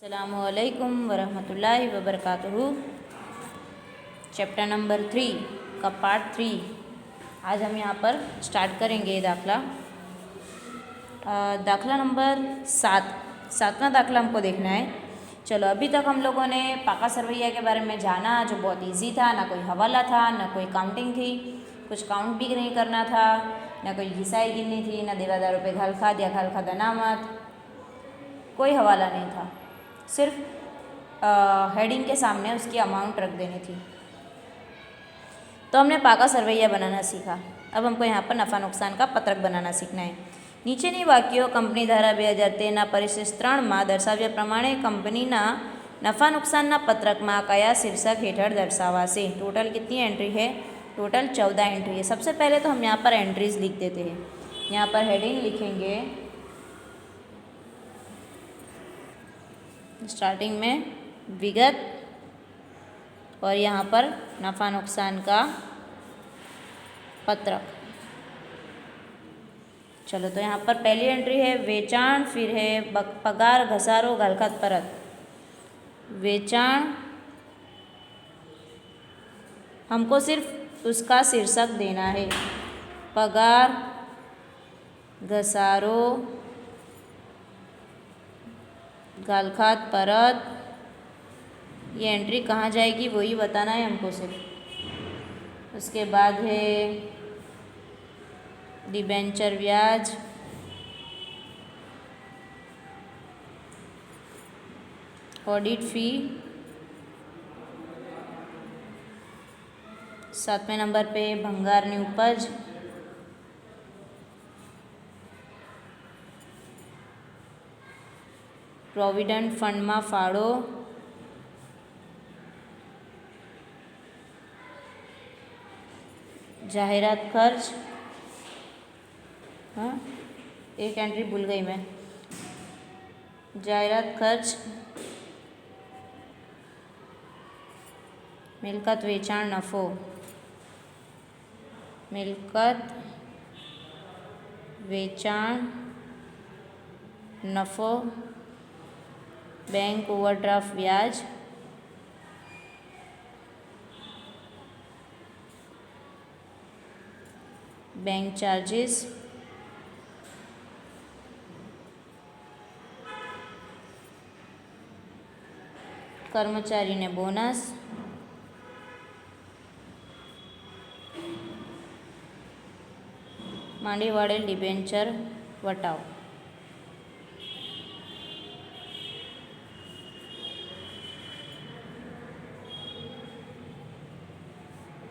अस्सलामुअलैकुम वरहमतुल्लाहि वबरकातुहू। Chapter number 3 का पार्ट 3 आज हम यहाँ पर स्टार्ट करेंगे। दाखला नंबर 7वां दाखला हमको देखना है। चलो, अभी तक हम लोगों ने पाका सरवैया के बारे में जाना, जो बहुत इजी था। ना कोई हवाला था, ना कोई काउंटिंग थी, कुछ काउंट भी नहीं करना था, ना कोई घिसाई गिननी थी, ना देवादारों पे घाल खाद या घाल खाद अनामत, कोई हवाला नहीं था। सिर्फ हेडिंग के सामने उसकी अमाउंट रख देनी थी। तो हमने पाका सरवैया बनाना सीखा। अब हमको यहाँ पर नफ़ा नुकसान का पत्रक बनाना सीखना है। નીચેની વાક્યો કંપની ધારા 2013ના પરિશિષ્ટ 3માં દર્શાવ્યા પ્રમાણે કંપનીના નફા નુકસાનના પત્રકમાં કયા शीर्षक हेठળ दर्शावासे। टोटल कितनी एंट्री है? टोटल 14 एंट्री है। सबसे पहले तो हम यहाँ पर एंट्रीज लिख देते हैं। यहाँ पर हेडिंग लिखेंगे, स्टार्टिंग में विगत और यहाँ पर नफ़ा नुकसान का पत्रक। चलो, तो यहाँ पर पहली एंट्री है वेचाण, फिर है पगार, घसारो, घालखात, परत। वेचाण हमको सिर्फ उसका शीर्षक देना है। पगार, घसारो, घालखात, परत, ये एंट्री कहाँ जाएगी वही बताना है हमको सिर्फ। उसके बाद है डिबेंचर ब्याज, ऑडिट फी, 7वें नंबर पे भंगारनी उपज, प्रोविडेंट फंड में फाळो, जाहिरात खर्च। हाँ, एक एंट्री भूल गई मैं। जाहिरात खर्च, मिलकत वेचाण नफो, मिलकत वेचाण नफो, बैंक ओवरड्राफ्ट ब्याज, बैंक चार्जेस, कर्मचारी ने बोनस, मांडी वाड़ेल डिबेंचर वटाव।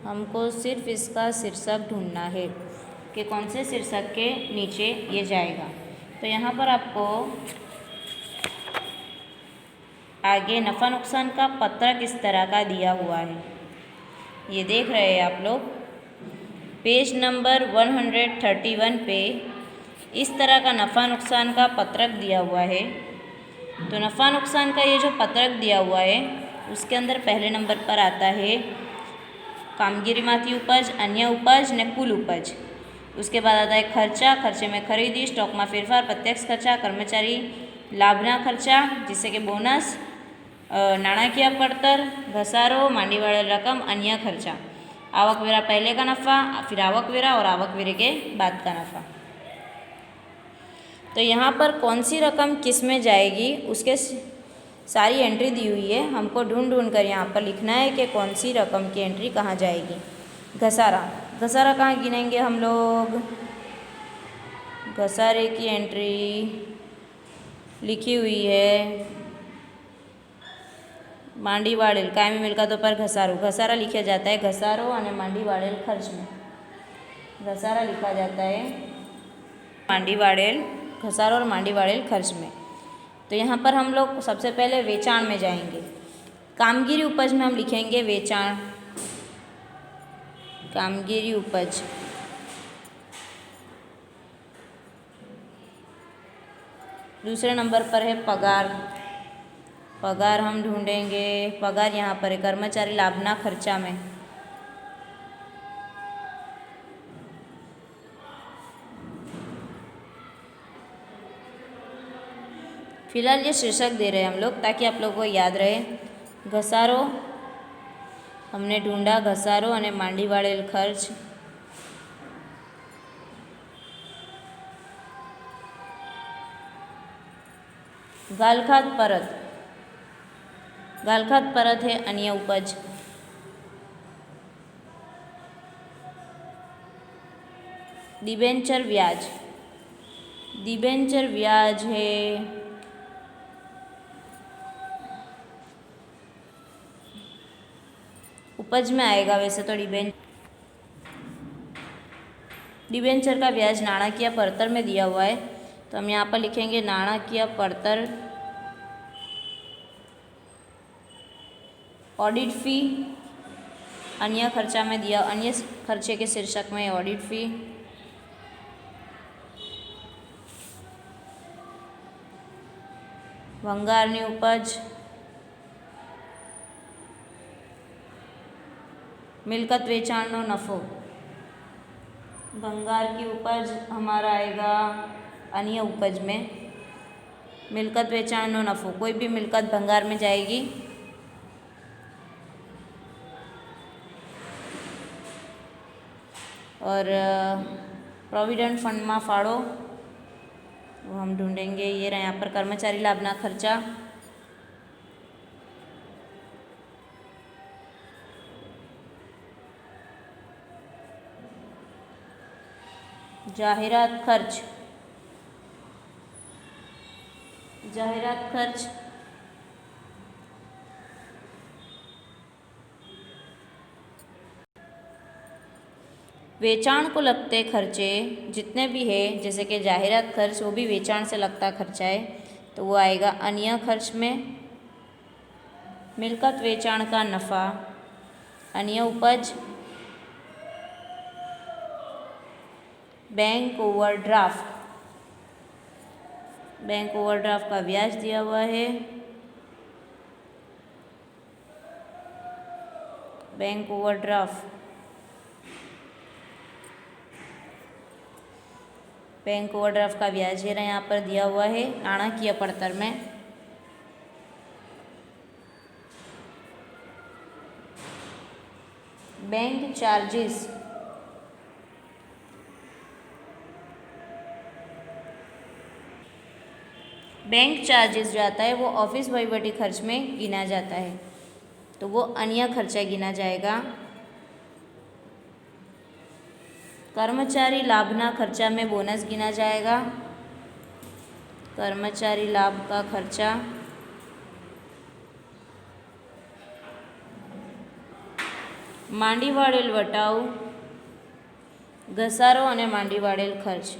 हमको सिर्फ इसका शीर्षक ढूंढना है कि कौन से शीर्षक के नीचे ये जाएगा। तो यहाँ पर आपको आगे नफ़ा नुकसान का पत्रक इस तरह का दिया हुआ है। ये देख रहे हैं आप लोग, पेज नंबर 131 पे इस तरह का नफ़ा नुकसान का पत्रक दिया हुआ है। तो नफ़ा नुकसान का ये जो पत्रक दिया हुआ है उसके अंदर पहले नंबर पर आता है कामगीरीमांथी उपज, अन्य उपज ने कुल उपज। उसके बाद आता है खर्चा, खर्चे में खरीदी, स्टॉक में फेरफार, प्रत्यक्ष खर्चा, कर्मचारी लाभना खर्चा जिससे कि बोनस, नाણાકીય પડતર, घसारो, मांडी वाले रकम, अन्य खर्चा, आवकवेरा पहले का नफ़ा, फिर आवकवेरा और आवकवेरे के बाद का नफ़ा। तो यहाँ पर कौन सी रकम किस में जाएगी उसके सारी एंट्री दी हुई है। हमको ढूंढ कर यहाँ पर लिखना है कि कौन सी रकम की एंट्री कहाँ जाएगी। घसारा, घसारा कहाँ गिनेंगे हम लोग? घसारे की एंट्री लिखी हुई है मांडी वाड़ेल कायमी मिलकतों पर घसारो। घसारा लिखा जाता है घसारो और मांडी वाड़ेल खर्च में। घसारा लिखा जाता है मांडी वाड़ेल घसारो और मांडी वाड़ेल खर्च में। तो यहाँ पर हम लोग सबसे पहले वेचाण में जाएंगे। कामगिरी उपज में हम लिखेंगे वेचाण, कामगिरी उपज। दूसरे नंबर पर है पगार। पगार हम ढूंढेंगे, पगार यहाँ पर है कर्मचारी लाभना खर्चा में। फिलहाल ये शीर्षक दे रहे हैं हम लोग ताकि आप लोगों को याद रहे। घसारो हमने ढूंढा, घसारो અને માંડી વાળેલ ખર્ચ। गालखात परत, गालखात परत है अन्य उपज। डिबेंचर ब्याज, डिबेंचर ब्याज है उपज में आएगा वैसे तो। डिबेंचर का ब्याज नाણાકીય પડતર में दिया हुआ है, तो हम यहाँ पर लिखेंगे नाણાકીય પડતર। ऑडिट फ़ी अन्य खर्चा में दिया, अन्य खर्चे के शीर्षक में ऑडिट फ़ी। भंगारनी उपज, मिलकत वेचाणનો नफ़ो। भंगार की उपज हमारा आएगा अन्य उपज में। मिलकत वेचाणનો नफ़ो, कोई भी मिलकत भंगार में जाएगी। और प्रोविडेंट फंड में फाड़ो वो हम ढूंढेंगे। ये रहा यहाँ पर कर्मचारी लाभना खर्चा। जाहिरात खर्च, जाहिरात खर्च वेचाण को लगते खर्चे जितने भी है, जैसे कि जाहिरात खर्च वो भी वेचाण से लगता खर्चा है, तो वो आएगा अन्य खर्च में। मिलकत वेचाण का नफ़ा अन्य उपज। बैंक ओवरड्राफ्ट, बैंक ओवरड्राफ्ट का ब्याज दिया हुआ है। बैंक ओवरड्राफ्ट, बैंक ओवरड्राफ्ट का ब्याज ये यहाँ पर दिया हुआ है नाણાકીય પડતર में। बैंक चार्जेस, बैंक चार्जेस जो आता है वो ऑफिस वहीवटी खर्च में गिना जाता है, तो वो अन्य खर्चा गिना जाएगा। कर्मचारी लाभना खर्चा में बोनस गिना जाएगा। कर्मचारी लाभ का खर्चा। માંડી વાળેલ વટાવ, ઘસારો અને માંડી વાળેલ ખર્ચ।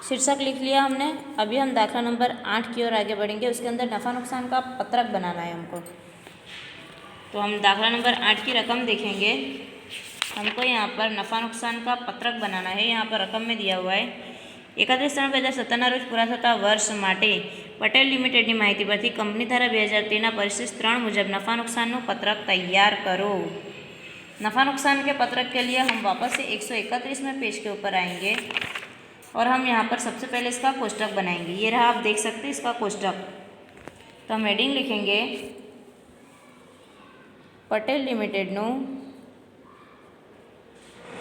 शीर्षक लिख लिया हमने। अभी हम दाखला नंबर 8 की ओर आगे बढ़ेंगे। उसके अंदर नफ़ा नुकसान का पत्रक बनाना है हमको। तो हम दाखला नंबर 8 की रकम देखेंगे। हमको यहाँ पर नफ़ा नुकसान का पत्रक बनाना है। यहाँ पर रकम में दिया हुआ है 31/3/2017 रोज पूरा थता वर्ष माटे पटेल लिमिटेडनी माहिती परथी कंपनी धारा 2013 परिशिष्ट 3 मुजब नफ़ा नुकसानનું पत्रक तैयार करो। नफ़ा नुकसान के पत्रक के लिए हम वापस से 131वें पेज के ऊपर आएंगे और हम यहाँ पर सबसे पहले इसका कोष्टक बनाएंगे। ये रहा, आप देख सकते हैं इसका कोष्टक। तो हम हेडिंग लिखेंगे पटेल लिमिटेडનું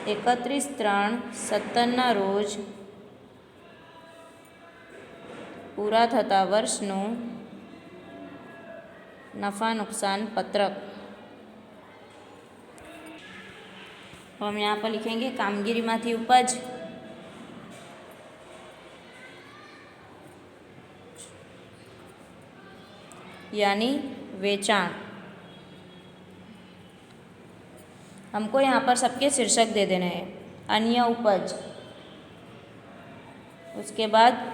31/3/17 रोज पूरा थता वर्षનું नफ़ा नुकसान पत्रक। तो हम यहाँ पर लिखेंगे कामगिरी माथी उपज, यानी वेचाण। हमको यहाँ पर सबके शीर्षक दे देने हैं। अन्य उपज, उसके बाद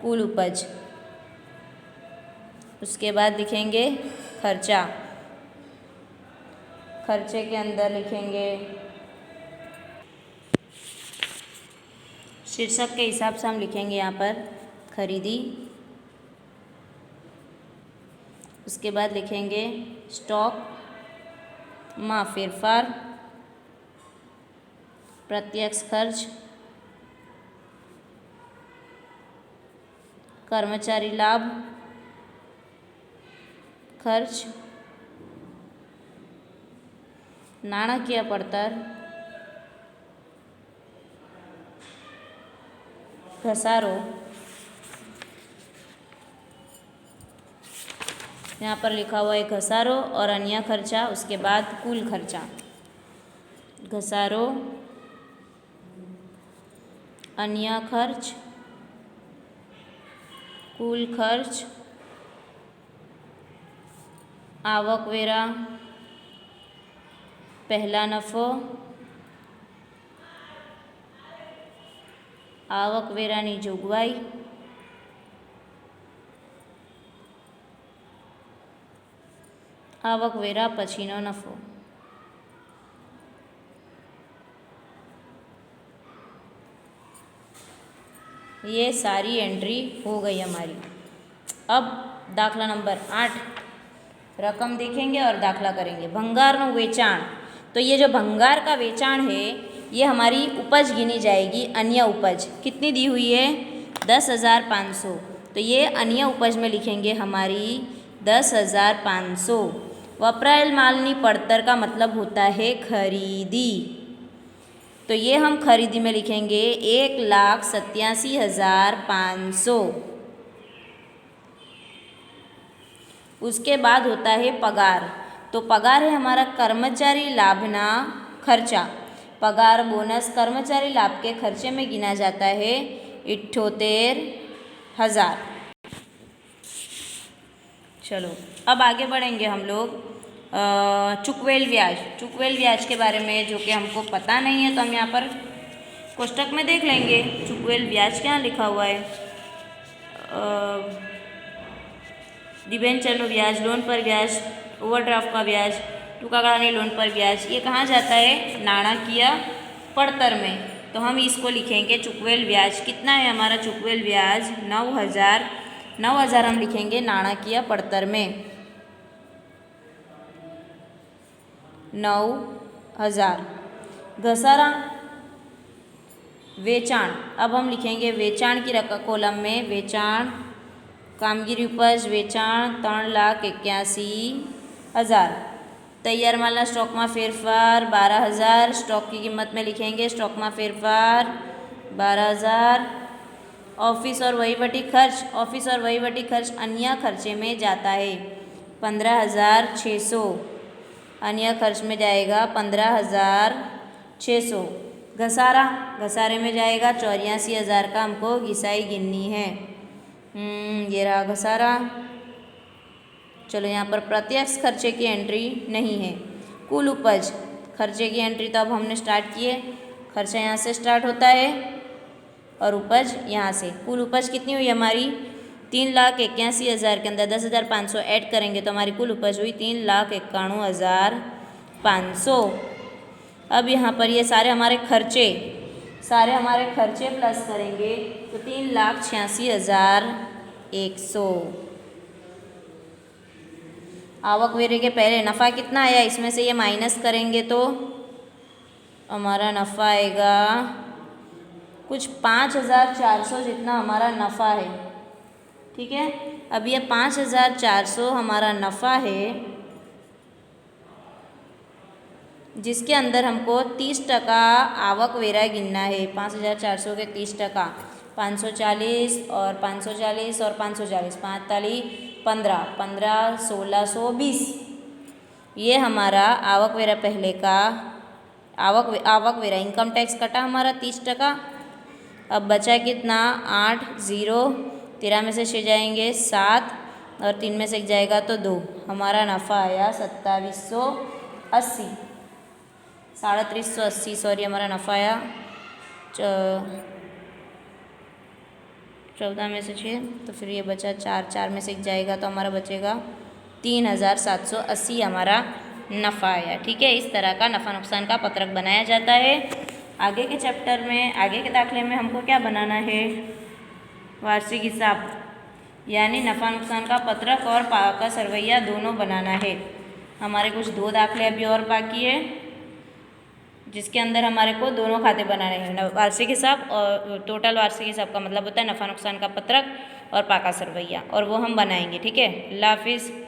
कुल उपज, उसके बाद लिखेंगे खर्चा। खर्चे के अंदर लिखेंगे शीर्षक के हिसाब से हम लिखेंगे यहाँ पर खरीदी। उसके बाद लिखेंगे स्टॉक। માં ફેરફાર, પ્રત્યક્ષ ખર્ચ, કર્મચારી લાભ ખર્ચ, નાણાકીય પડતર, घसारो, यहाँ पर लिखा हुआ है घसारो और अन्य खर्चा, उसके बाद कुल खर्चा। घसारो, अन्य खर्च, कुल खर्च, आवकवेरा, पहला नफो, आवकवेरानी जोगवाई, आवकवेरा पछीनो नफो। ये सारी एंट्री हो गई हमारी। अब दाखला नंबर 8 रकम देखेंगे और दाखला करेंगे। भंगारનું વેચાણ, तो ये जो भंगार का वेचाण है ये हमारी उपज गिनी जाएगी। अन्य उपज कितनी दी हुई है? 10,500। तो ये अन्य उपज में लिखेंगे हमारी 10,500। वपराયેલ मालनी पड़तर का मतलब होता है खरीदी, तो ये हम खरीदी में लिखेंगे 1,87,500। उसके बाद होता है पगार, तो पगार है हमारा कर्मचारी लाभना खर्चा। पगार बोनस कर्मचारी लाभ के खर्चे में गिना जाता है 78,000। चलो अब आगे बढ़ेंगे हम लोग। चुकवेल ब्याज, चुकवेल ब्याज के बारे में जो कि हमको पता नहीं है, तो हम यहाँ पर कोष्टक में देख लेंगे चुकवेल ब्याज क्या लिखा हुआ है। डिबेंचरનું ब्याज, लोन पर ब्याज, ओवरड्राफ्ट का ब्याज, टूका गाळानी लोन पर ब्याज, ये कहाँ जाता है? नाણાકીય પડતર में। तो हम इसको लिखेंगे चुकवेल ब्याज। कितना है हमारा चुकवेल ब्याज? 9,000। 9,000 हम लिखेंगे नाણાકીય પડતર में। 9,000। घसारा वेचाण, अब हम लिखेंगे वेचाण की रकम कॉलम में। वेचाण कामगिरी उपज वेचाण 3,81,000। तैयार मालना स्टॉक में फेरफार 12,000। स्टॉक की कीमत में लिखेंगे स्टॉक में फेरफार 12,000। ऑफिस और वहीवटी खर्च, ऑफिस और वहीवटी खर्च अन्य खर्चे में जाता है 15,600। अन्य खर्च में जाएगा 15,600। घसारा, घसारे में जाएगा 84,000 का हमको घिसाई गिननी है। ये रहा घसारा। चलो यहाँ पर प्रत्यक्ष खर्चे की एंट्री नहीं है। कुल उपज, खर्चे की एंट्री तो अब हमने स्टार्ट किए। खर्चा यहाँ से स्टार्ट होता है और उपज यहाँ से। कुल उपज कितनी हुई हमारी? 3,81,000 के अंदर 10,500 ऐड करेंगे तो हमारी कुल उपज हुई 3,91,500। अब यहाँ पर ये सारे हमारे खर्चे प्लस करेंगे तो 3,86,100। आवकवेरे के पहले नफ़ा कितना आया, इसमें से ये माइनस करेंगे तो हमारा नफ़ा आएगा कुछ 5,400 जितना हमारा नफ़ा है। ठीक है, अब ये 5,400 हमारा नफ़ा है, जिसके अंदर हमको 30% आवकवेरा गिनना है। 5,400 के 30%, 540 और 540 और 540, 5 ताली 15, 15, 1620। ये हमारा आवकवेरा पहले का आवकवेरा इनकम टैक्स कटा हमारा 30%। अब बचा कितना? 8, 0, 13 में से 6 जाएंगे 7 और 3 में से 1 जाएगा तो 2। हमारा नफ़ा आया 2780, 3,380 सॉरी हमारा नफ़ा आया। 14 में से 6 तो फिर ये बचा 4, 4 में से 1 जाएगा तो हमारा बचेगा 3,780 हमारा नफ़ा आया। ठीक है, इस तरह का नफ़ा नुकसान का पत्रक बनाया जाता है। आगे के चैप्टर में, आगे के दाखले में हमको क्या बनाना है? वार्षिक हिसाब, यानी नफ़ा नुकसान का पत्रक और पाका सरवैया दोनों बनाना है। हमारे कुछ 2 दाखले अभी और बाकी है, जिसके अंदर हमारे को दोनों खाते बनाने हैं, वार्षिक हिसाब और टोटल वार्षिक हिसाब का मतलब होता है नफ़ा नुकसान का पत्रक और पाका सरवैया, और वो हम बनाएंगे। ठीक है, अल्लाह हाफिज़।